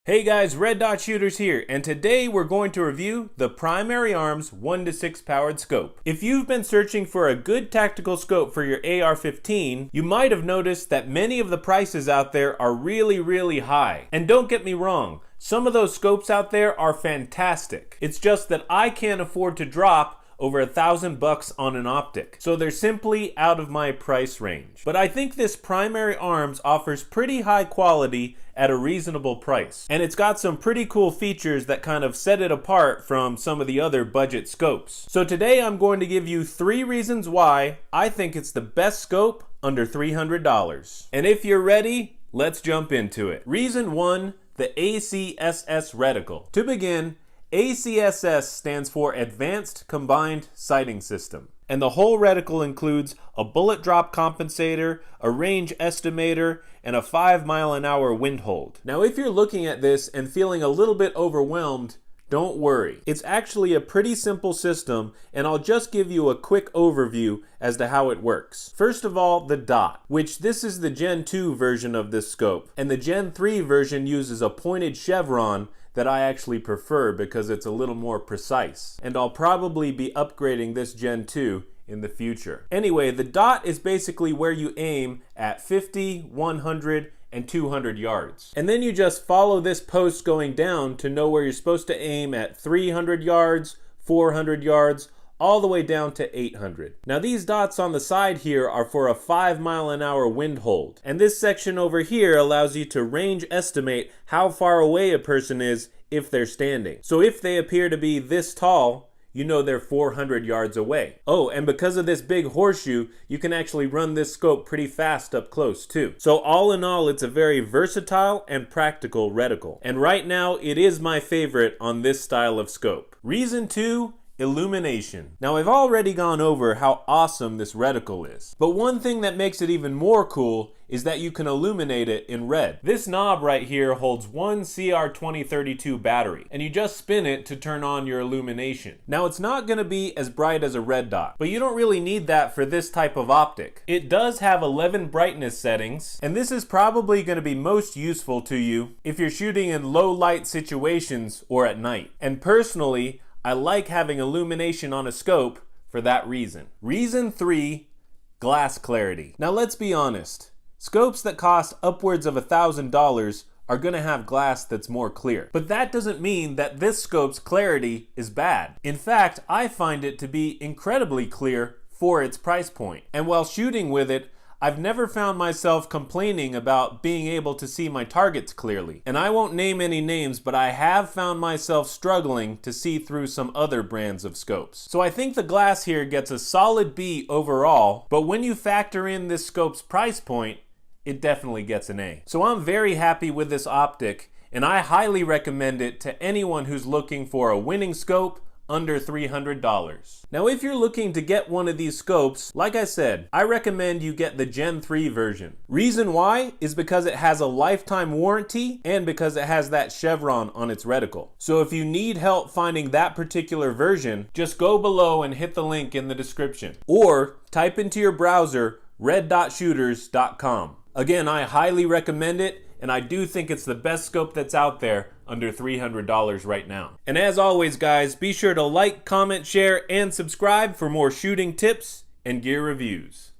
Hey guys, Red Dot Shooters here, and today we're going to review the Primary Arms 1-6 powered scope. If you've been searching for a good tactical scope for your AR-15, you might have noticed that many of the prices out there are really high. And don't get me wrong, some of those scopes out there are fantastic. It's just that I can't afford to drop over $1,000 on an optic. So they're simply out of my price range. But I think this Primary Arms offers pretty high quality at a reasonable price. And it's got some pretty cool features that kind of set it apart from some of the other budget scopes. So today I'm going to give you 3 reasons why I think it's the best scope under $300. And if you're ready, let's jump into it. Reason 1, the ACSS reticle. To begin, ACSS stands for Advanced Combined Sighting System. And the whole reticle includes a bullet drop compensator, a range estimator, and a 5-mile-an-hour wind hold. Now if you're looking at this and feeling a little bit overwhelmed, don't worry. It's actually a pretty simple system, and I'll just give you a quick overview as to how it works. First of all, the dot, which this is the Gen 2 version of this scope, and the Gen 3 version uses a pointed chevron that I actually prefer because it's a little more precise. And I'll probably be upgrading this Gen 2 in the future. Anyway, the dot is basically where you aim at 50, 100, and 200 yards. And then you just follow this post going down to know where you're supposed to aim at 300 yards, 400 yards, all the way down to 800. Now these dots on the side here are for a 5-mile-an-hour wind hold. And this section over here allows you to range estimate how far away a person is if they're standing. So if they appear to be this tall, you know they're 400 yards away. Oh, and because of this big horseshoe, you can actually run this scope pretty fast up close too. So all in all, it's a very versatile and practical reticle. And right now, it is my favorite on this style of scope. Reason 2, illumination. Now I've already gone over how awesome this reticle is, but one thing that makes it even more cool is that you can illuminate it in red. This knob right here holds one CR2032 battery, and you just spin it to turn on your illumination. Now it's not going to be as bright as a red dot, but you don't really need that for this type of optic. It does have 11 brightness settings, and this is probably going to be most useful to you if you're shooting in low light situations or at night. And personally, I like having illumination on a scope for that reason. Reason 3, glass clarity. Now let's be honest. Scopes that cost upwards of $1,000 are going to have glass that's more clear. But that doesn't mean that this scope's clarity is bad. In fact, I find it to be incredibly clear for its price point. And while shooting with it, I've never found myself complaining about being able to see my targets clearly. And I won't name any names, but I have found myself struggling to see through some other brands of scopes. So I think the glass here gets a solid B overall, but when you factor in this scope's price point, it definitely gets an A. So I'm very happy with this optic, and I highly recommend it to anyone who's looking for a winning scope under $300. Now if you're looking to get one of these scopes, like I said, I recommend you get the Gen 3 version. Reason why is because it has a lifetime warranty and because it has that chevron on its reticle. So if you need help finding that particular version, just go below and hit the link in the description. Or type into your browser red.shooters.com. Again, I highly recommend it, and I do think it's the best scope that's out there under $300 right now. And as always guys, be sure to like, comment, share, and subscribe for more shooting tips and gear reviews.